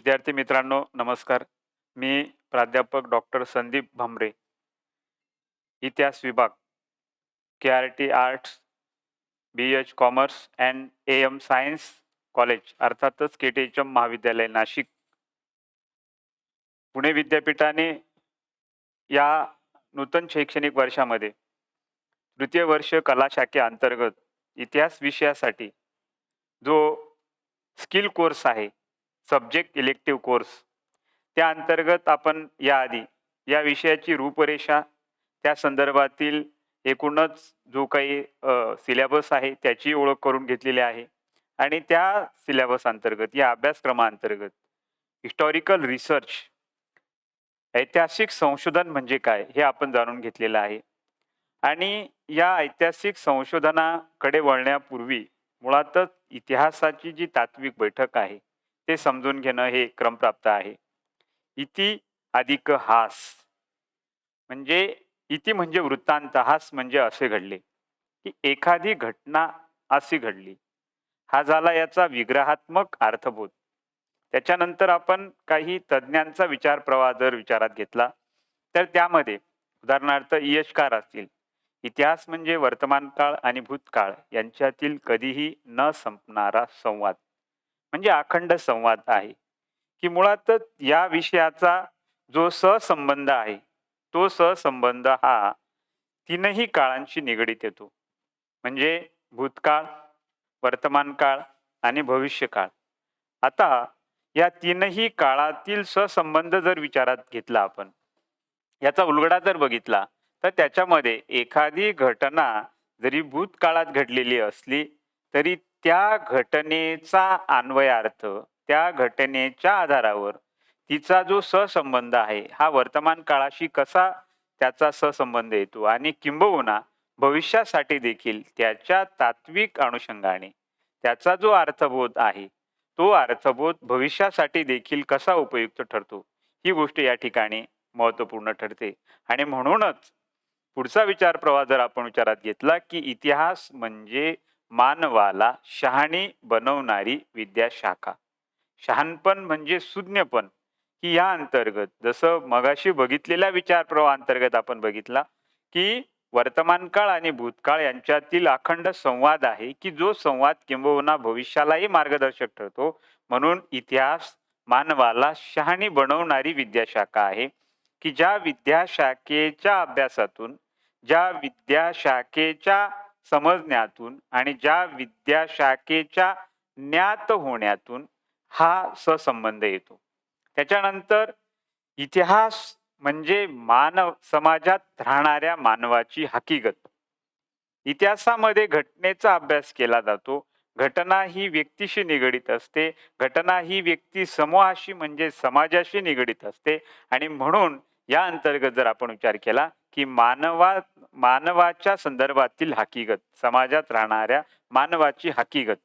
विद्यार्थी मित्रांनो नमस्कार. मी प्राध्यापक डॉक्टर संदीप भामरे, इतिहास विभाग, K R T arts, B H commerce and A M science college अर्थातच के-टी-एच-एम महाविद्यालय नाशिक, पुणे विद्यापीठाने या नूतन शैक्षणिक वर्षामध्ये तृतीय वर्ष कला शाखेअंतर्गत इतिहास विषयासाठी जो स्किल कोर्स आहे, सब्जेक्ट इलेक्टिव्ह कोर्स, त्या अंतर्गत आपण याआधी या विषयाची रूपरेषा, त्या संदर्भातील एकूणच जो काही सिलेबस आहे त्याची ओळख करून घेतलेली आहे आणि त्या सिलेबस अंतर्गत या अभ्यासक्रमाअंतर्गत हिस्टॉरिकल रिसर्च, ऐतिहासिक संशोधन म्हणजे काय हे आपण जाणून घेतलेलं आहे. आणि या ऐतिहासिक संशोधनाकडे वळण्यापूर्वी मुळातच इतिहासाची जी तात्विक बैठक आहे ते समजून घेणं हे क्रमप्राप्त आहे. इति अधिक हास म्हणजे इति म्हणजे वृत्तांत, हास म्हणजे असे घडले, की एखादी घटना अशी घडली. हा झाला याचा विग्रहात्मक अर्थबोध. त्याच्यानंतर आपण काही तज्ज्ञांचा विचार प्रवाह जर विचारात घेतला तर त्यामध्ये उदाहरणार्थ इयशकार असतील. इतिहास म्हणजे वर्तमान काळ आणि भूतकाळ यांच्यातील कधीही न संपणारा संवाद, म्हणजे अखंड संवाद आहे, की मुळातच या विषयाचा जो सहसंबंध आहे तो सहसंबंध हा तीनही काळांशी निगडीत येतो. म्हणजे भूतकाळ, वर्तमान काळ आणि भविष्यकाळ. आता या तीनही काळातील सहसंबंध जर विचारात घेतला आपण, याचा उलगडा जर बघितला तर त्याच्यामध्ये एखादी घटना जरी भूतकाळात घडलेली असली तरी त्या घटनेचा अन्वयार्थ, त्या घटनेच्या आधारावर तिचा जो सहसंबंध आहे हा वर्तमान काळाशी कसा त्याचा सहसंबंध येतो आणि किंबहुना भविष्यासाठी देखील त्याच्या तात्विक अनुषंगाने त्याचा जो अर्थबोध आहे तो अर्थबोध भविष्यासाठी देखील कसा उपयुक्त ठरतो, ही गोष्ट या ठिकाणी महत्त्वपूर्ण ठरते. आणि म्हणूनच पुढचा विचार प्रवाह जर आपण विचारात घेतला, की इतिहास म्हणजे मानवाला शहाणी बनवणारी विद्याशाखा. शहाणपण म्हणजे सुज्ञपण, की या अंतर्गत जसं मगाशी बघितलेल्या विचार प्रवाह अंतर्गत आपण बघितला, की वर्तमान काळ आणि भूतकाळ यांच्यातील अखंड संवाद आहे, की जो संवाद किंबहुना भविष्यालाही मार्गदर्शक ठरतो. म्हणून इतिहास मानवाला शहाणी बनवणारी विद्याशाखा आहे, की ज्या विद्याशाखेच्या अभ्यासातून, ज्या विद्याशाखेच्या समजण्यातून आणि ज्या विद्याशाखेच्या ज्ञात होण्यातून हा सहसंबंध येतो. त्याच्यानंतर इतिहास म्हणजे मानव समाजात राहणाऱ्या मानवाची हकीकत. इतिहासामध्ये घटनेचा अभ्यास केला जातो. घटना ही व्यक्तीशी निगडीत असते. घटना ही व्यक्ती समूहाशी म्हणजे समाजाशी निगडीत असते आणि म्हणून या अंतर्गत जर आपण विचार केला, की मानवाच्या संदर्भातील हकीकत, समाजात राहणाऱ्या मानवाची हकीकत.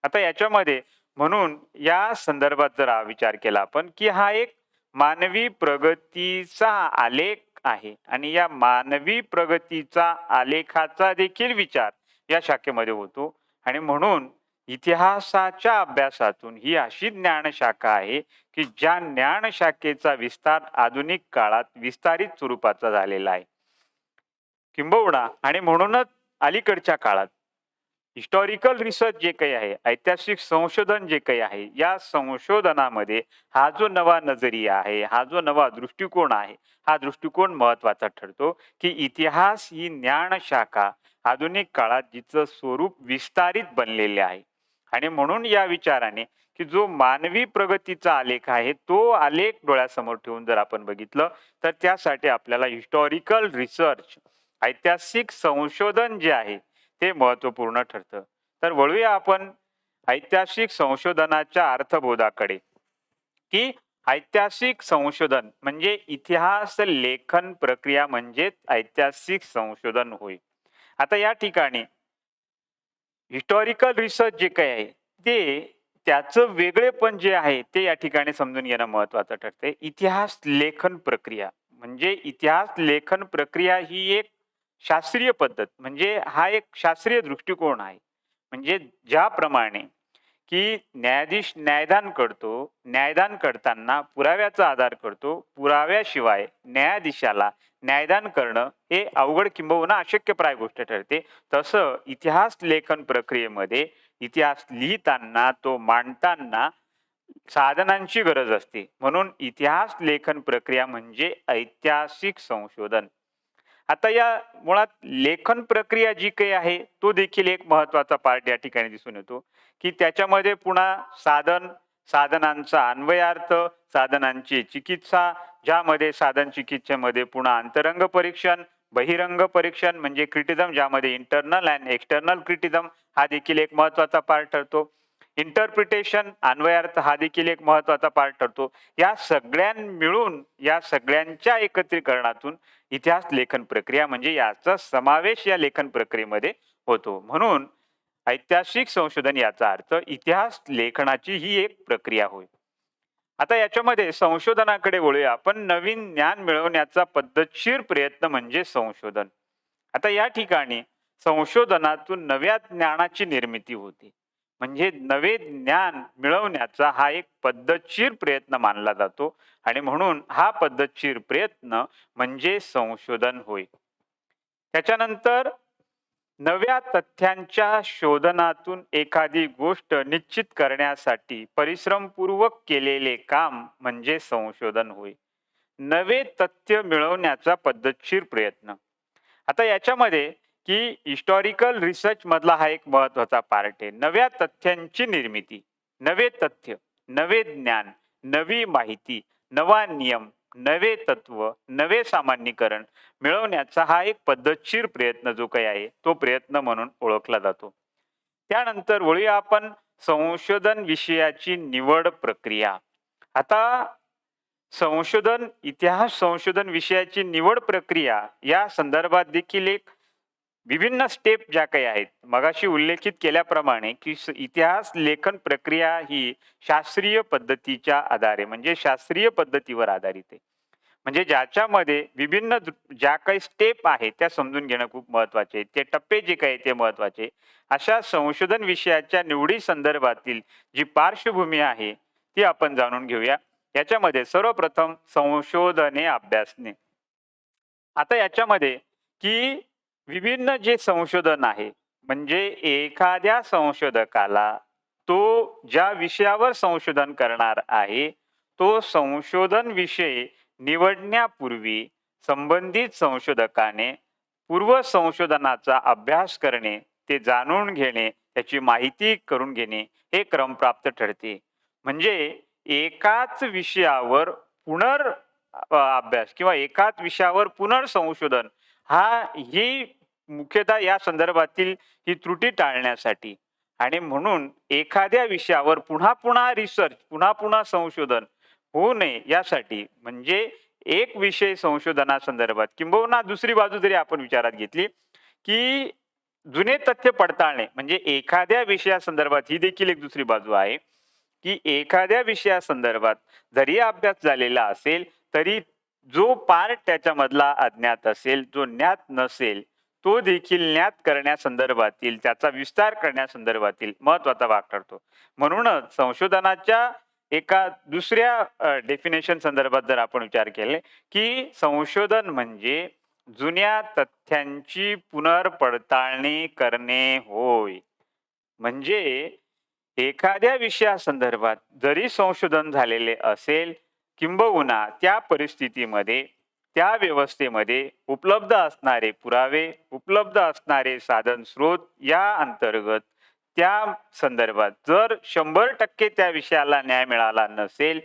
आता याच्यामध्ये म्हणून या संदर्भात जर हा विचार केला आपण, की हा एक मानवी प्रगतीचा आलेख आहे आणि या मानवी प्रगतीचा आलेखाचा देखील विचार या शाखेमध्ये होतो. आणि म्हणून इतिहासाच्या अभ्यासातून ही अशी ज्ञानशाखा आहे, की ज्या ज्ञानशाखेचा विस्तार आधुनिक काळात विस्तारित स्वरूपाचा झालेला आहे. किंबहुना आणि म्हणूनच अलीकडच्या काळात हिस्टॉरिकल रिसर्च जे काही आहे, ऐतिहासिक संशोधन जे काही आहे, या संशोधनामध्ये हा जो नवा नजरिया आहे, हा जो नवा दृष्टिकोन आहे, हा दृष्टिकोन महत्त्वाचा ठरतो, की इतिहास ही ज्ञानशाखा आधुनिक काळात जिचं स्वरूप विस्तारित बनलेले आहे. आणि म्हणून या विचाराने, की जो मानवी प्रगतीचा आलेख आहे, तो आलेख डोळ्यासमोर ठेवून जर आपण बघितलं, तर त्यासाठी आपल्याला हिस्टॉरिकल रिसर्च, ऐतिहासिक संशोधन जे आहे ते महत्त्वपूर्ण ठरतं. तर वळूया आपण ऐतिहासिक संशोधनाच्या अर्थबोधाकडे, की ऐतिहासिक संशोधन म्हणजे इतिहास लेखन प्रक्रिया म्हणजेच ऐतिहासिक संशोधन होय. आता या ठिकाणी हिस्टॉरिकल रिसर्च जे काही आहे ते त्याचं वेगळेपण जे आहे ते या ठिकाणी समजून घेणं महत्त्वाचं ठरते. इतिहास लेखन प्रक्रिया म्हणजे इतिहास लेखन प्रक्रिया ही एक शास्त्रीय पद्धत म्हणजे हा एक शास्त्रीय दृष्टिकोन आहे. म्हणजे ज्याप्रमाणे की न्यायाधीश न्यायदान करतो. न्यायदान करताना पुराव्याचा आधार करतो. पुराव्याशिवाय न्यायाधीशाला न्यायदान करणं हे अवघड किंबहुना अशक्यप्राय गोष्ट ठरते. तसं इतिहास लेखन प्रक्रियेमध्ये इतिहास लिहिताना, तो मांडताना साधनांची गरज असते. म्हणून इतिहास लेखन प्रक्रिया म्हणजे ऐतिहासिक संशोधन. आता या मुळात लेखन प्रक्रिया जी काही आहे, तो देखील एक महत्त्वाचा पार्ट या ठिकाणी दिसून येतो, की त्याच्यामध्ये पुन्हा साधनांचा अन्वयार्थ, साधनांची चिकित्सा, ज्यामध्ये साधन चिकित्सेमध्ये पुन्हा अंतरंग परीक्षण, बहिरंग परीक्षण म्हणजे क्रिटिझम, ज्यामध्ये इंटरनल अँड एक्सटर्नल क्रिटिझम हा देखील एक महत्त्वाचा पार्ट ठरतो. इंटरप्रिटेशन, अन्वयार्थ हा देखील एक महत्त्वाचा पार्ट ठरतो. या मिळून या सगळ्यांच्या एकत्रीकरणातून इतिहास लेखन प्रक्रिया म्हणजे याचा समावेश या लेखन प्रक्रियेमध्ये होतो. म्हणून ऐतिहासिक संशोधन याचा अर्थ इतिहास लेखनाची ही एक प्रक्रिया होय. आता याच्यामध्ये संशोधनाकडे वळूया. आपण नवीन ज्ञान मिळवण्याचा पद्धतशीर प्रयत्न म्हणजे संशोधन. आता या ठिकाणी संशोधनातून नव्या ज्ञानाची निर्मिती होते. म्हणजे नवे ज्ञान मिळवण्याचा हा एक पद्धतशीर प्रयत्न मानला जातो आणि म्हणून हा पद्धतशीर प्रयत्न म्हणजे संशोधन होय. त्याच्यानंतर नव्या तथ्यांच्या शोधनातून एखादी गोष्ट निश्चित करण्यासाठी परिश्रमपूर्वक केलेले काम म्हणजे संशोधन होय. नवे तथ्य मिळवण्याचा पद्धतशीर प्रयत्न. आता याच्यामध्ये की हिस्टॉरिकल रिसर्च मधला हा एक महत्वाचा पार्ट आहे. नव्या तथ्यांची निर्मिती, नवे तथ्य, नवे ज्ञान, नवी माहिती, नवा नियम, नवे तत्व, नवे सामान्यीकरण मिळवण्याचा हा एक पद्धतशीर प्रयत्न जो काही आहे, तो प्रयत्न म्हणून ओळखला जातो. त्यानंतर वळूया आपण संशोधन विषयाची निवड प्रक्रिया. आता इतिहास संशोधन विषयाची निवड प्रक्रिया या संदर्भात देखील एक विभिन्न स्टेप ज्या काही आहेत, मगाशी उल्लेखित केल्याप्रमाणे की इतिहास लेखन प्रक्रिया ही शास्त्रीय पद्धतीच्या आधारे म्हणजे शास्त्रीय पद्धतीवर आधारित आहे. म्हणजे ज्याच्यामध्ये विभिन्न ज्या काही स्टेप आहेत त्या समजून घेणं खूप महत्वाचे आहे. ते टप्पे जे काही ते महत्वाचे. अशा संशोधन विषयाच्या निवडी संदर्भातील जी पार्श्वभूमी आहे ती आपण जाणून घेऊया. याच्यामध्ये सर्वप्रथम संशोधने अभ्यासणे. आता याच्यामध्ये की विभिन्न जे संशोधन आहे म्हणजे एखाद्या संशोधकाला तो ज्या विषयावर संशोधन करणार आहे तो संशोधन विषय निवडण्यापूर्वी संबंधित संशोधकाने पूर्व संशोधनाचा अभ्यास करणे, ते जाणून घेणे, त्याची माहिती करून घेणे हे क्रमप्राप्त ठरते. म्हणजे एकाच विषयावर अभ्यास किंवा एकाच विषयावर पुनर्संशोधन ही मुख्यतः या संदर्भातील ही त्रुटी टाळण्यासाठी आणि म्हणून एखाद्या विषयावर पुन्हा पुन्हा रिसर्च, पुन्हा पुन्हा संशोधन होऊ नये यासाठी म्हणजे एक विषय संशोधनासंदर्भात किंबहुना दुसरी बाजू जरी आपण विचारात घेतली की जुने तथ्य पडताळणे म्हणजे एखाद्या विषयासंदर्भात ही देखील एक दुसरी बाजू आहे की एखाद्या विषयासंदर्भात जरी अभ्यास झालेला असेल तरी जो पार्ट त्याच्यामधला अज्ञात असेल, जो ज्ञात नसेल, तो देखील ज्ञात करण्यासंदर्भातील त्याचा विस्तार करण्यासंदर्भातील महत्वाचा भाग ठरतो. म्हणूनच संशोधनाच्या एका दुसऱ्या डेफिनेशन संदर्भात जर आपण विचार केले की संशोधन म्हणजे जुन्या तथ्यांची पुनर्पडताळणी करणे होय. म्हणजे एखाद्या विषयासंदर्भात जरी संशोधन झालेले असेल किंबहुना त्या परिस्थितीमध्ये, त्या व्यवस्थेमध्ये उपलब्ध असणारे पुरावे, उपलब्ध असणारे साधन स्रोत या अंतर्गत त्या संदर्भात जर 100% त्या विषयाला न्याय मिळाला नसेल,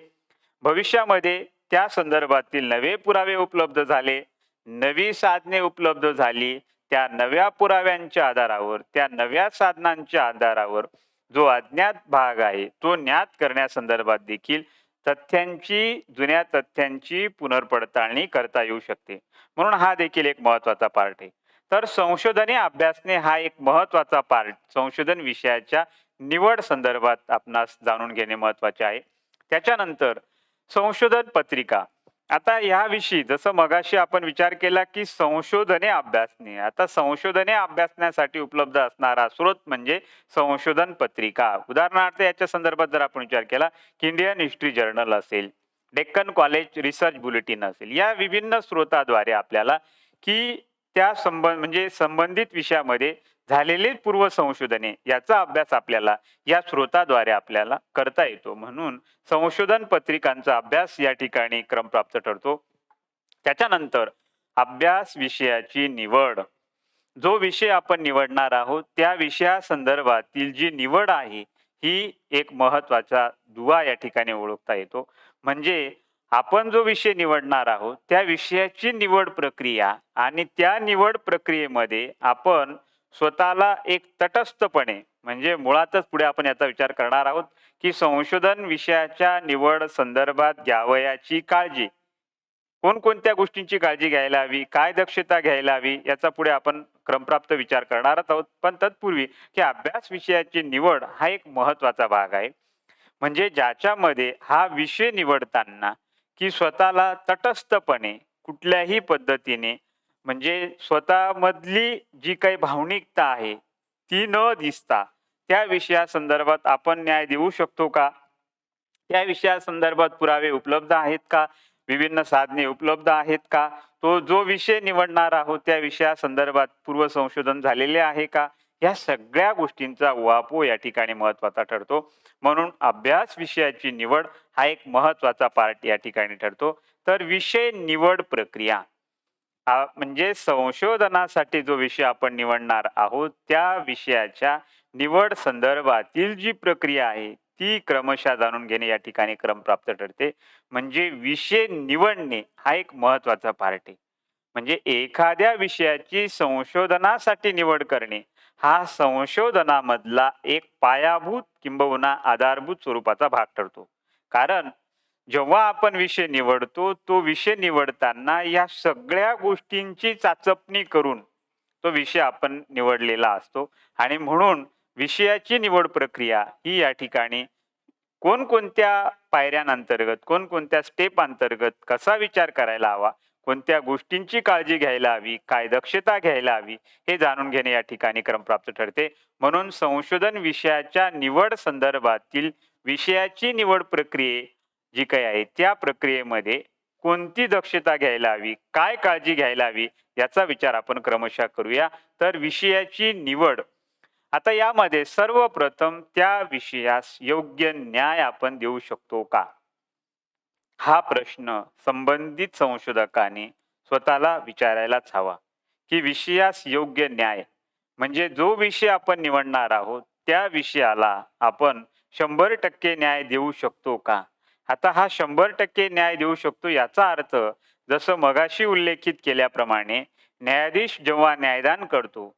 भविष्यामध्ये त्या संदर्भातील नवे पुरावे उपलब्ध झाले, नवी साधने उपलब्ध झाली, त्या नव्या पुराव्यांच्या आधारावर, त्या नव्या साधनांच्या आधारावर जो अज्ञात भाग आहे तो ज्ञात करण्यासंदर्भात देखील जुन्या तथ्यांची पुनर्पडताळणी करता येऊ शकते. म्हणून हा देखील एक महत्वाचा पार्ट आहे. तर संशोधने अभ्यासणे हा एक महत्वाचा पार्ट संशोधन विषयाच्या निवड संदर्भात आपणास जाणून घेणे महत्वाचे आहे. त्याच्यानंतर संशोधन पत्रिका. आता ह्याविषयी जसं मगाशी आपण विचार केला, की संशोधने अभ्यासणे. आता संशोधने अभ्यासण्यासाठी उपलब्ध असणारा स्रोत म्हणजे संशोधन पत्रिका. उदाहरणार्थ याच्या संदर्भात जर आपण विचार केला, की इंडियन हिस्ट्री जर्नल असेल, डेक्कन कॉलेज रिसर्च बुलेटिन असेल, या विभिन्न स्रोताद्वारे आपल्याला की त्या म्हणजे संबंधित विषयामध्ये झालेली पूर्व संशोधने याचा अभ्यास आपल्याला या स्रोताद्वारे आपल्याला करता येतो. म्हणून संशोधन पत्रिकांचा अभ्यास या ठिकाणी क्रमप्राप्त ठरतो. त्याच्यानंतर अभ्यास विषयाची निवड. जो विषय आपण निवडणार आहोत त्या विषयासंदर्भातील जी निवड आहे ही एक महत्त्वाचा दुवा या ठिकाणी ओळखता येतो. म्हणजे आपण जो विषय निवडणार आहोत त्या विषयाची निवड प्रक्रिया आणि त्या निवड प्रक्रियेमध्ये आपण स्वतःला एक तटस्थपणे म्हणजे मुळातच पुढे आपण याचा विचार करणार आहोत की संशोधन विषयाच्या निवड संदर्भात घ्यावयाची काळजी. कोणकोणत्या गोष्टींची काळजी घ्यायला हवी, काय दक्षता घ्यायला हवी याचा पुढे आपण क्रमप्राप्त विचार करणारच आहोत. पण तत्पूर्वी की अभ्यास विषयाची निवड हा एक महत्त्वाचा भाग आहे. म्हणजे ज्याच्यामध्ये हा विषय निवडताना की स्वतःला तटस्थपणे कुठल्याही पद्धतीने म्हणजे स्वतःमधली जी काही भावनिकता आहे ती न दिसता त्या विषयासंदर्भात आपण न्याय देऊ शकतो का? त्या विषयासंदर्भात पुरावे उपलब्ध आहेत का? विभिन्न साधने उपलब्ध आहेत का? तो जो विषय निवडणार आहोत त्या विषयासंदर्भात पूर्व संशोधन झालेले आहे का? या सगळ्या गोष्टींचा उहापोह या ठिकाणी महत्त्वाचा ठरतो. म्हणून अभ्यास विषयाची निवड हा एक महत्त्वाचा पार्ट या ठिकाणी ठरतो. तर विषय निवड प्रक्रिया म्हणजे संशोधनासाठी जो विषय आपण निवडणार आहोत त्या विषयाच्या निवड संदर्भातील जी प्रक्रिया आहे ती क्रमशः जाणून घेणे या ठिकाणी क्रमप्राप्त ठरते. म्हणजे विषय निवडणे हा एक महत्त्वाचा पार्ट आहे. म्हणजे एखाद्या विषयाची संशोधनासाठी निवड करणे हा संशोधनामधला एक पायाभूत किंबहुना आधारभूत स्वरूपाचा भाग ठरतो. कारण जेव्हा आपण विषय निवडतो, तो विषय निवडताना या सगळ्या गोष्टींची चाचपणी करून तो विषय आपण निवडलेला असतो आणि म्हणून विषयाची निवड प्रक्रिया ही या ठिकाणी कोणकोणत्या पायऱ्यांअंतर्गत, कोणकोणत्या स्टेप अंतर्गत कसा विचार करायला हवा, कोणत्या गोष्टींची काळजी घ्यायला हवी, काय दक्षता घ्यायला हवी, हे जाणून घेणे या ठिकाणी क्रमप्राप्त ठरते. म्हणून संशोधन विषयाच्या निवड संदर्भातील विषयाची निवड प्रक्रिये जी काही आहे त्या प्रक्रियेमध्ये कोणती दक्षता घ्यायला हवी, काय काळजी घ्यायला हवी याचा विचार आपण क्रमशः करूया. तर विषयाची निवड. आता यामध्ये सर्वप्रथम त्या विषयास योग्य न्याय आपण देऊ शकतो का? हा प्रश्न संबंधित संशोधकाने स्वतःला विचारायलाच हवा, की विषयास योग्य न्याय म्हणजे जो विषय आपण निवडणार आहोत त्या विषयाला आपण 100% न्याय देऊ शकतो का? आता हा 100% न्याय देऊ शकतो याचा अर्थ जसं मगाशी उल्लेखित केल्याप्रमाणे न्यायाधीश जेव्हा न्यायदान करतो,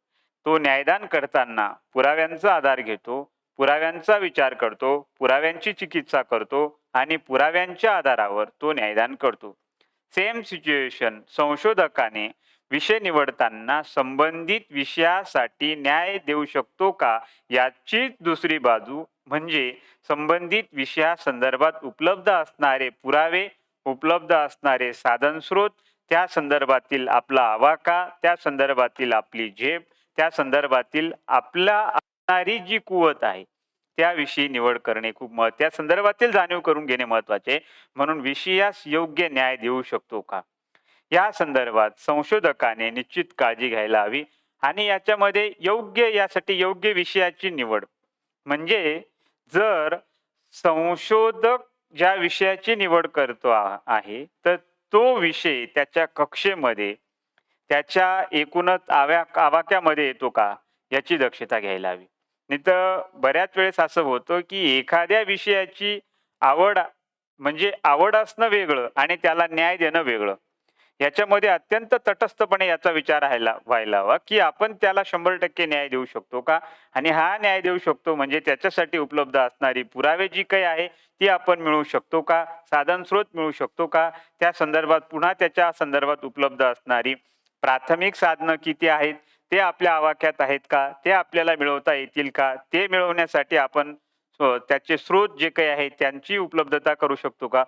तो न्यायदान करताना पुराव्यांचा आधार घेतो, पुराव्यांचा विचार करतो, पुराव्यांची चिकित्सा करतो आणि पुराव्यांच्या आधारावर तो न्यायदान करतो. सेम सिच्युएशन संशोधकाने विषय निवडताना संबंधित विषयासाठी न्याय देऊ शकतो का याचीच दुसरी बाजू म्हणजे संबंधित विषयासंदर्भात उपलब्ध असणारे पुरावे, उपलब्ध असणारे साधन स्रोत, त्या संदर्भातील आपला आवाका, त्या संदर्भातील आपली झेप, त्या संदर्भातील आपला असणारी जी कुवत आहे त्याविषयी निवड करणे खूप त्या संदर्भातील जाणीव करून घेणे महत्त्वाचे आहे. म्हणून विषयास योग्य न्याय देऊ शकतो का या संदर्भात संशोधकाने निश्चित काळजी घ्यायला हवी आणि याच्यामध्ये यासाठी योग्य विषयाची निवड म्हणजे जर संशोधक ज्या विषयाची निवड करतो आहे तर तो विषय त्याच्या कक्षेमध्ये त्याच्या एकूणच आवाक्यामध्ये येतो का याची दक्षता घ्यायला हवी. नाहीतर बऱ्याच वेळेस असं होतं की एखाद्या विषयाची आवड म्हणजे आवड असणं वेगळं आणि त्याला न्याय देणं वेगळं. याच्यामध्ये अत्यंत तटस्थपणे याचा विचार व्हायला हवा की आपण त्याला 100% न्याय देऊ शकतो का? आणि हा न्याय देऊ शकतो म्हणजे त्याच्यासाठी उपलब्ध असणारी पुरावे जी काही आहे ती आपण मिळवू शकतो का? साधन स्रोत मिळू शकतो का? त्या संदर्भात पुन्हा त्याच्या संदर्भात उपलब्ध असणारी प्राथमिक साधनं किती आहेत? ते आपल्या आवाक्यात आहेत का? ते आपल्याला मिळवता येतील का? ते मिळवण्यासाठी आपण त्याचे स्रोत जे काही आहेत त्यांची उपलब्धता करू शकतो का?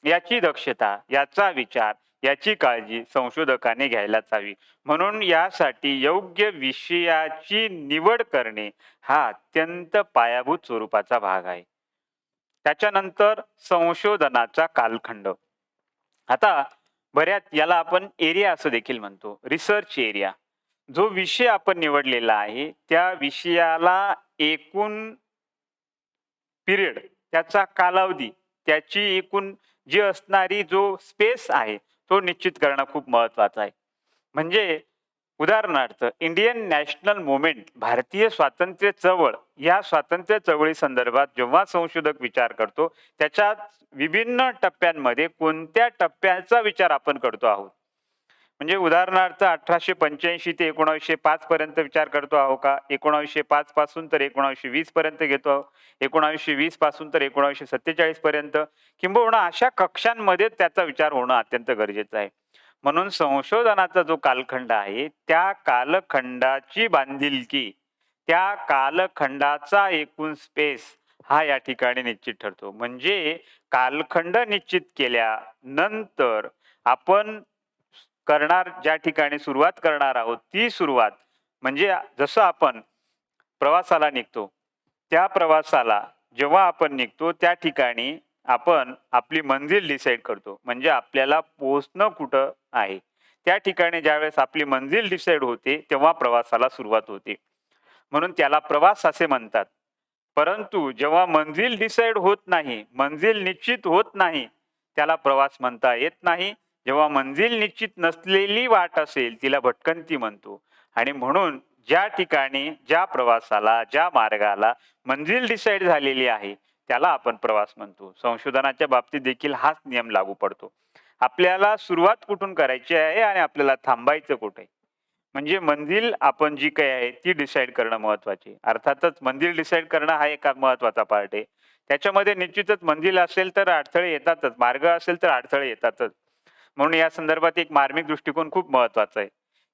याची दक्षता, याचा विचार, याची काळजी संशोधकाने घ्यायलाच हवी. म्हणून यासाठी योग्य विषयाची निवड करणे हा अत्यंत पायाभूत स्वरूपाचा भाग आहे. त्याच्यानंतर संशोधनाचा कालखंड. आता बऱ्याच याला आपण एरिया असं देखील म्हणतो, रिसर्च एरिया. जो विषय आपण निवडलेला आहे, त्या विषयाला एकूण पिरियड, त्याचा कालावधी, त्याची एकूण जी असणारी जो स्पेस आहे, तो निश्चित करणं खूप महत्त्वाचं आहे. म्हणजे उदाहरणार्थ इंडियन नॅशनल मूव्हमेंट, भारतीय स्वातंत्र्य चळवळ, या स्वातंत्र्य चळवळी संदर्भात जेव्हा संशोधक विचार करतो, त्याच्यात विभिन्न टप्प्यांमध्ये कोणत्या टप्प्याचा विचार आपण करतो आहोत. म्हणजे उदाहरणार्थ 1885 ते 1905 पर्यंत विचार करतो आहो का? 1905 पासून तर 1920 पर्यंत घेतो आहोत. 1920 पासून तर 1947 पर्यंत, किंबहुना अशा कक्षांमध्ये त्याचा विचार होणं अत्यंत गरजेचं आहे. म्हणून संशोधनाचा जो कालखंड आहे, त्या कालखंडाची बांधिलकी, त्या कालखंडाचा एकूण स्पेस हा या ठिकाणी निश्चित ठरतो. म्हणजे कालखंड निश्चित केल्यानंतर आपण ज्या ठिकाणी सुरुवात करणार आहोत, ती सुरुवात म्हणजे जसं आपण प्रवासाला निघतो, त्या प्रवासाला जेव्हा आपण निघतो त्या ठिकाणी आपण आपली मंजिल डिसाईड करतो. म्हणजे आपल्याला पोहोचणं कुठं आहे. त्या ठिकाणी ज्यावेळेस आपली मंजिल डिसाईड होते, तेव्हा प्रवासाला सुरुवात होते. म्हणून त्याला प्रवास असे म्हणतात. परंतु जेव्हा मंजिल डिसाईड होत नाही, मंजिल निश्चित होत नाही, त्याला प्रवास म्हणता येत नाही. जेव्हा मंजिल निश्चित नसलेली वाट असेल, तिला भटकंती म्हणतो. आणि म्हणून ज्या ठिकाणी, ज्या प्रवासाला, ज्या मार्गाला मंजिल डिसाईड झालेली आहे, त्याला आपण प्रवास म्हणतो. संशोधनाच्या बाबतीत देखील हाच नियम लागू पडतो. आपल्याला सुरुवात कुठून करायची आहे आणि आपल्याला थांबायचं कुठे. म्हणजे मंजिल आपण जी काही आहे ती डिसाईड करणं महत्त्वाचे. अर्थातच मंजिल डिसाईड करणं हा एक महत्त्वाचा पार्ट आहे. त्याच्यामध्ये निश्चितच मंजिल असेल तर अडथळे येतातच, मार्ग असेल तर अडथळे येतातच. म्हणून या संदर्भात एक मार्मिक दृष्टिकोन खूप महत्त्वाचा आहे,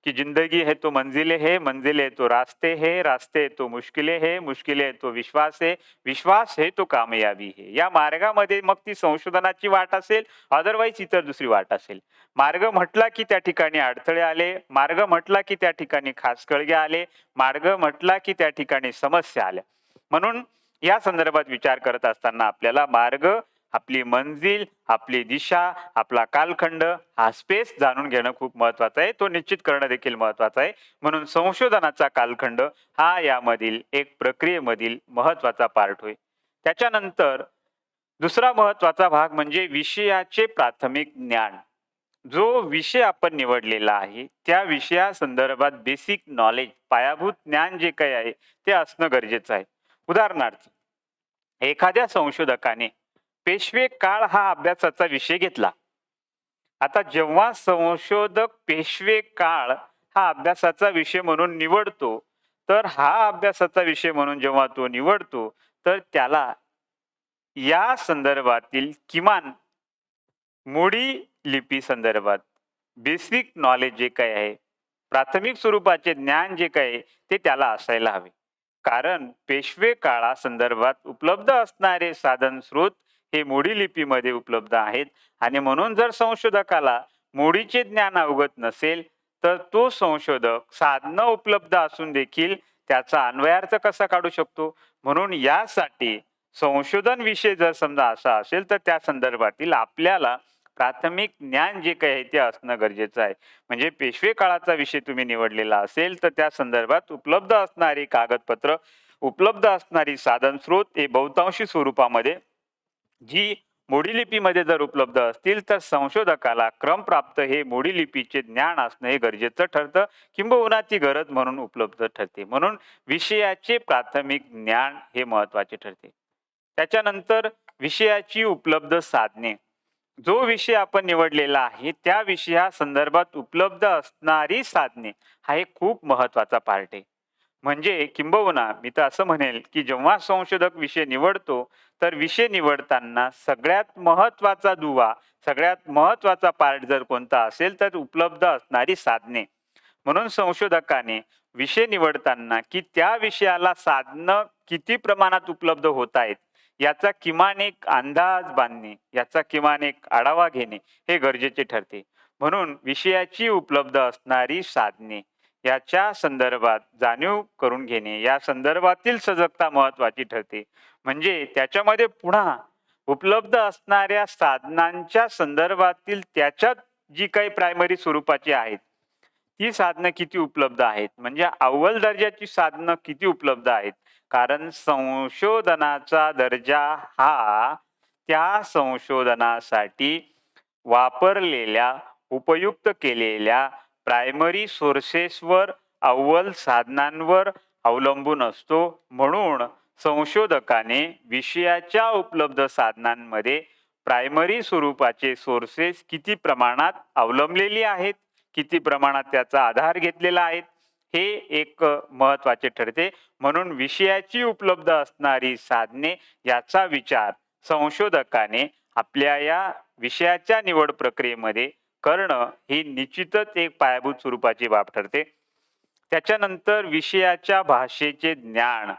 की जिंदगी है तो मंजिलें है, मंजिलें तो रास्ते है, रास्ते तो मुश्किलें है, मुश्किलें तो विश्वास है, विश्वास है तो कामयाबी है. या मार्गामध्ये मग ती संशोधनाची वाट असेल, अदरवाईज इतर दुसरी वाट असेल. मार्ग म्हटला की त्या ठिकाणी अडथळे आले, मार्ग म्हटला की त्या ठिकाणी खाचखळगे आले, मार्ग म्हटला की त्या ठिकाणी समस्या आल्या. म्हणून या संदर्भात विचार करत असताना आपल्याला मार्ग, आपली मंजिल, आपली दिशा, आपला कालखंड, हा स्पेस जाणून घेणं खूप महत्त्वाचं आहे. तो निश्चित करणं देखील महत्त्वाचं आहे. म्हणून संशोधनाचा कालखंड हा यामधील एक प्रक्रियेमधील महत्त्वाचा पार्ट होय. त्याच्यानंतर दुसरा महत्त्वाचा भाग म्हणजे विषयाचे प्राथमिक ज्ञान. जो विषय आपण निवडलेला आहे, त्या विषयासंदर्भात बेसिक नॉलेज, पायाभूत ज्ञान जे काही आहे, ते असणं गरजेचं आहे. उदाहरणार्थ, एखाद्या संशोधकाने पेशवे काळ हा अभ्यासाचा विषय घेतला. आता जेव्हा संशोधक पेशवे काळ हा अभ्यासाचा विषय म्हणून निवडतो, तर हा अभ्यासाचा विषय म्हणून जेव्हा तो निवडतो, तर त्याला या संदर्भातील किमान मोडी लिपी संदर्भात बेसिक नॉलेज जे काही आहे, प्राथमिक स्वरूपाचे ज्ञान जे काही आहे, ते त्याला असायला हवे. कारण पेशवे काळासंदर्भात उपलब्ध असणारे साधन स्रोत हे मोडी लिपीमध्ये उपलब्ध आहेत. आणि म्हणून जर संशोधकाला मोडीचे ज्ञान अवगत नसेल, तर तो संशोधक साधनं उपलब्ध असून देखील त्याचा अन्वयार्थ कसा काढू शकतो. म्हणून यासाठी संशोधन विषय जर समजा असा असेल, तर त्या संदर्भातील आपल्याला प्राथमिक ज्ञान जे काही आहे ते असणं गरजेचं आहे. म्हणजे पेशवे काळाचा विषय तुम्ही निवडलेला असेल, तर त्या संदर्भात उपलब्ध असणारी कागदपत्र, उपलब्ध असणारी साधन स्रोत हे बहुतांशी स्वरूपामध्ये जी मोडी लिपीमध्ये जर उपलब्ध असतील, तर संशोधकाला क्रमप्राप्त हे मोडी लिपीचे ज्ञान असणं हे गरजेचं ठरतं, किंबहुना ती गरज म्हणून उपलब्ध ठरते. म्हणून विषयाचे प्राथमिक ज्ञान हे महत्त्वाचे ठरते. त्याच्यानंतर विषयाची उपलब्ध साधने. जो विषय आपण निवडलेला आहे, त्या विषयासंदर्भात उपलब्ध असणारी साधने हा एक खूप महत्त्वाचा पार्ट आहे. म्हणजे किंबहुना मी तर असं म्हणेल, की जेव्हा संशोधक विषय निवडतो, तर विषय निवडताना सगळ्यात महत्त्वाचा दुवा, सगळ्यात महत्त्वाचा पार्ट जर कोणता असेल, तर उपलब्ध असणारी साधने. म्हणून संशोधकाने विषय निवडताना की त्या विषयाला साधनं किती प्रमाणात उपलब्ध होत आहेत, याचा किमान एक अंदाज बांधणे, याचा किमान एक आढावा घेणे हे गरजेचे ठरते. म्हणून विषयाची उपलब्ध असणारी साधने याच्या संदर्भात जाणीव करून घेणे, या संदर्भातील सजगता महत्त्वाची ठरते. म्हणजे त्याच्यामध्ये पुन्हा उपलब्ध असणाऱ्या साधनांच्या संदर्भातील त्याच्यात जी काही प्रायमरी स्वरूपाची आहेत, ती साधनं किती उपलब्ध आहेत, म्हणजे अव्वल दर्जाची साधनं किती उपलब्ध आहेत. कारण संशोधनाचा दर्जा हा त्या संशोधनासाठी वापरलेल्या, उपयुक्त केलेल्या प्रायमरी सोर्सेसवर, अव्वल साधनांवर अवलंबून असतो. म्हणून संशोधकाने विषयाच्या उपलब्ध साधनांमध्ये प्रायमरी स्वरूपाचे सोर्सेस किती प्रमाणात अवलंबलेली आहेत, किती प्रमाणात त्याचा आधार घेतलेला आहे, हे एक महत्त्वाचे ठरते. म्हणून विषयाची उपलब्ध असणारी साधने याचा विचार संशोधकाने आपल्या या विषयाच्या निवड प्रक्रियेमध्ये करणं ही निश्चितच एक पायाभूत स्वरूपाची बाब ठरते. त्याच्यानंतर विषयाच्या भाषेचे ज्ञान.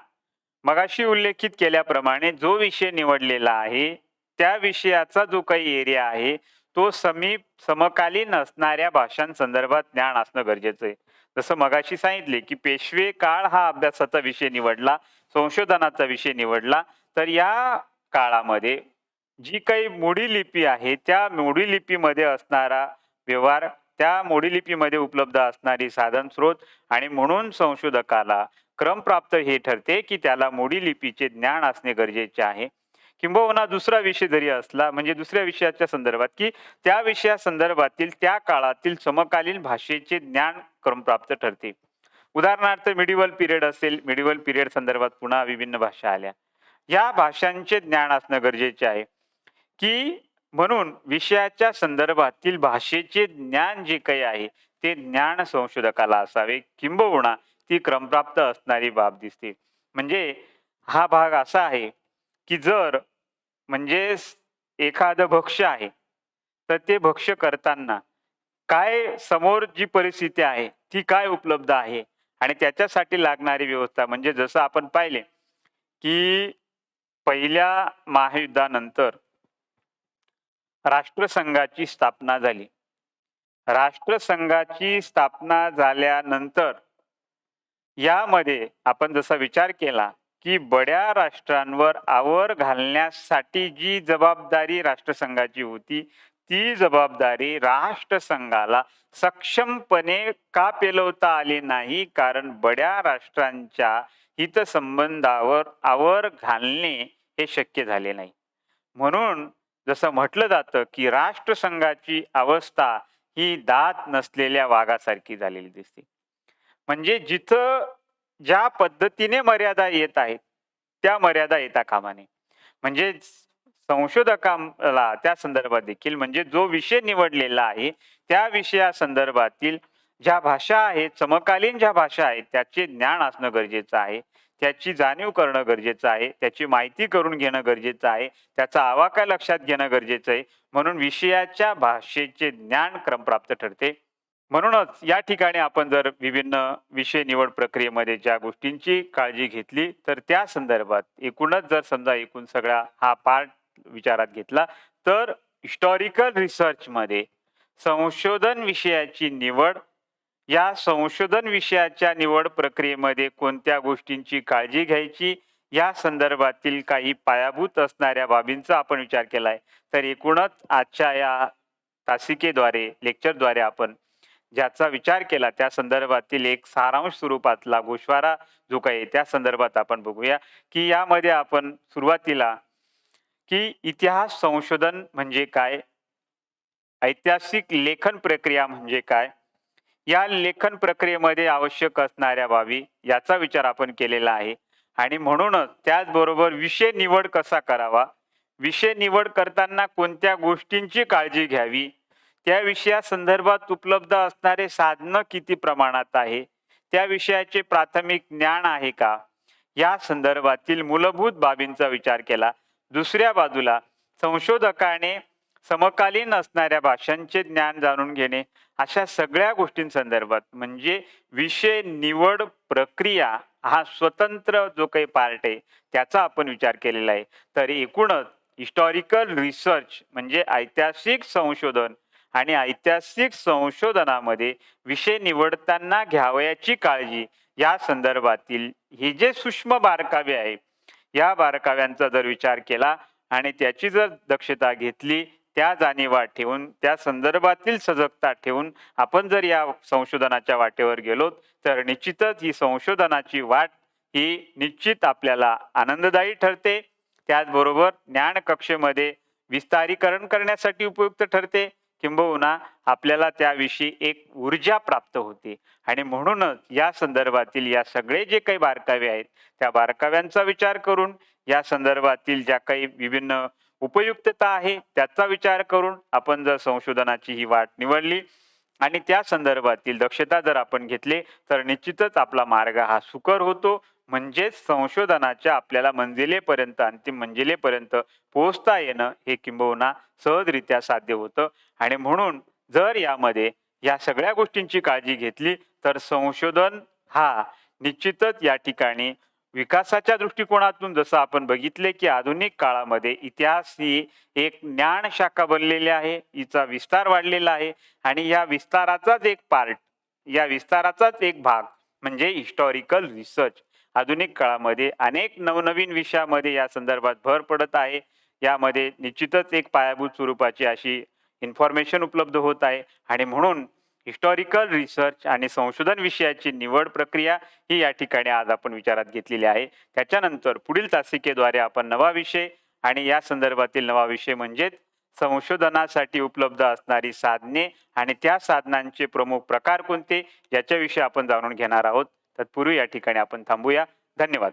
मगाशी उल्लेखित केल्याप्रमाणे जो विषय निवडलेला आहे, त्या विषयाचा जो काही एरिया आहे, तो समकालीन असणाऱ्या भाषांसंदर्भात ज्ञान असणं गरजेचं आहे. जसं मगाशी सांगितले, की पेशवे काळ हा अभ्यासाचा विषय निवडला, संशोधनाचा विषय निवडला, तर या काळामध्ये जी काही मोडी लिपी आहे, त्या मोडी लिपीमध्ये असणारा व्यवहार, त्या मोडी लिपीमध्ये उपलब्ध असणारी साधन स्रोत, आणि म्हणून संशोधकाला क्रमप्राप्त हे ठरते, की त्याला मोडी लिपीचे ज्ञान असणे गरजेचे आहे. किंबहुना दुसरा विषय जरी असला, म्हणजे दुसऱ्या विषयाच्या संदर्भात, की त्या विषयासंदर्भातील त्या काळातील समकालीन भाषेचे ज्ञान क्रमप्राप्त ठरते. उदाहरणार्थ मिडिवल पिरियड असेल, मिडिवल पिरियड संदर्भात पुन्हा विभिन्न भाषा आल्या. या भाषांचे ज्ञान असणं गरजेचे आहे, की म्हणून विषयाच्या संदर्भातील भाषेचे ज्ञान जे काही आहे, ते ज्ञान संशोधकाला असावे, किंबहुना ती क्रमप्राप्त असणारी बाब दिसते. म्हणजे हा भाग असा आहे, की जर म्हणजे एखादं भक्ष्य आहे, तर ते भक्ष्य करताना काय समोर जी परिस्थिती आहे, ती काय उपलब्ध आहे, आणि त्याच्यासाठी लागणारी व्यवस्था. म्हणजे जसं आपण पाहिले, की पहिल्या महायुद्धानंतर राष्ट्रसंघाची स्थापना झाली. राष्ट्रसंघाची स्थापना झाल्यानंतर यामध्ये आपण जसा विचार केला, की बड्या राष्ट्रांवर आवर घालण्यासाठी जी जबाबदारी राष्ट्रसंघाची होती, ती जबाबदारी राष्ट्रसंघाला सक्षमपणे का पेलवता आली नाही? कारण बड्या राष्ट्रांच्या हितसंबंधावर आवर घालणे हे शक्य झाले नाही. म्हणून जसं म्हटलं जातं, की राष्ट्रसंघाची अवस्था ही दात नसलेल्या वाघासारखी झालेली दिसते. म्हणजे जिथं ज्या पद्धतीने मर्यादा येत आहेत, त्या मर्यादा येता कामा नये. म्हणजे संशोधकाला त्या संदर्भात देखील, म्हणजे जो विषय निवडलेला आहे, त्या विषयासंदर्भातील ज्या भाषा आहेत, समकालीन ज्या भाषा आहेत, त्याचे ज्ञान असणं गरजेचं आहे. त्याची जाणीव करणं गरजेचं आहे. त्याची माहिती करून घेणं गरजेचं आहे. त्याचा आवाका लक्षात घेणं गरजेचं आहे. म्हणून विषयाच्या भाषेचे ज्ञान क्रमप्राप्त ठरते. म्हणूनच या ठिकाणी आपण जर विभिन्न विषय निवड प्रक्रियेमध्ये ज्या गोष्टींची काळजी घेतली, तर त्या संदर्भात एकूणच जर समजा एकूण सगळा हा पार्ट विचारात घेतला, तर हिस्टॉरिकल रिसर्चमध्ये संशोधन विषयाची निवड, या संशोधन विषयाच्या निवड प्रक्रियेमध्ये कोणत्या गोष्टींची काळजी घ्यायची, या संदर्भातील काही पायाभूत असणाऱ्या बाबींचा आपण विचार केलाय. तर एकूणच आजच्या या तासिकेद्वारे, लेक्चरद्वारे आपण ज्याचा विचार केला, त्या संदर्भातील एक सारांश स्वरूपातला गोषवारा जो काही त्या संदर्भात आपण बघूया, की यामध्ये आपण सुरुवातीला, की इतिहास संशोधन म्हणजे काय, ऐतिहासिक लेखन प्रक्रिया म्हणजे काय, या लेखन प्रक्रियेमध्ये आवश्यक असणाऱ्या बाबी याचा विचार आपण केलेला आहे. आणि म्हणूनच त्याचबरोबर विषय निवड कसा करावा, विषय निवड करताना कोणत्या गोष्टींची काळजी घ्यावी, त्या विषयासंदर्भात उपलब्ध असणारे साधनं किती प्रमाणात आहे, त्या विषयाचे प्राथमिक ज्ञान आहे का, या संदर्भातील मूलभूत बाबींचा विचार केला. दुसऱ्या बाजूला संशोधकाने समकालीन असणाऱ्या भाषांचे ज्ञान जाणून घेणे, अशा सगळ्या गोष्टींसंदर्भात, म्हणजे विषय निवड प्रक्रिया हा स्वतंत्र जो काही पार्ट आहे त्याचा आपण विचार केलेला आहे. तर एकूणच हिस्टॉरिकल रिसर्च म्हणजे ऐतिहासिक संशोधन आणि ऐतिहासिक संशोधनामध्ये विषय निवडताना घ्यावयाची काळजी या संदर्भातील हे जे सूक्ष्म बारकावे आहे, या बारकाव्यांचा जर विचार केला आणि त्याची जर दक्षता घेतली, त्या जाणीवा ठेवून, त्या संदर्भातील सजगता ठेवून आपण जर या संशोधनाच्या वाटेवर गेलो, तर निश्चितच ही संशोधनाची वाट ही निश्चित आपल्याला आनंददायी ठरते. त्याचबरोबर ज्ञान कक्षेमध्ये विस्तारीकरण करण्यासाठी उपयुक्त ठरते. किंबहुना आपल्याला त्याविषयी एक ऊर्जा प्राप्त होते आणि म्हणूनच या संदर्भातील या सगळे जे काही बारकावे आहेत, त्या बारकाव्यांचा विचार करून या संदर्भातील ज्या काही विभिन्न उपयुक्तता आहे त्याचा विचार करून आपण जर संशोधनाची ही वाट निवडली आणि त्या संदर्भातील दक्षता जर आपण घेतली, तर निश्चितच आपला मार्ग हा सुकर होतो. म्हणजेच संशोधनाच्या आपल्याला मंजिलेपर्यंत, अंतिम मंजिलेपर्यंत पोहोचता येणं हे किंबहुना सहजरित्या साध्य होतं आणि म्हणून जर यामध्ये या सगळ्या गोष्टींची काळजी घेतली, तर संशोधन हा निश्चितच या ठिकाणी विकासाच्या दृष्टिकोनातून जसं आपण बघितले, की आधुनिक काळामध्ये इतिहास ही एक ज्ञान शाखा बनलेली आहे, हिचा विस्तार वाढलेला आहे आणि या विस्ताराचाच एक पार्ट, या विस्ताराचाच एक भाग म्हणजे हिस्टॉरिकल रिसर्च. आधुनिक काळामध्ये अनेक नवनवीन विषयामध्ये या संदर्भात भर पडत आहे. यामध्ये निश्चितच एक पायाभूत स्वरूपाची अशी इन्फॉर्मेशन उपलब्ध होत आहे आणि म्हणून हिस्टॉरिकल रिसर्च आणि संशोधन विषयाची निवड प्रक्रिया ही या ठिकाणी आज आपण विचारात घेतलेली आहे. त्याच्यानंतर पुढील तासिकेद्वारे आपण नवा विषय आणि या संदर्भातील नवा विषय म्हणजेच संशोधनासाठी उपलब्ध असणारी साधने आणि त्या साधनांचे प्रमुख प्रकार कोणते याच्याविषयी आपण जाणून घेणार आहोत. तत्पूर्वी या ठिकाणी आपण थांबूया. धन्यवाद.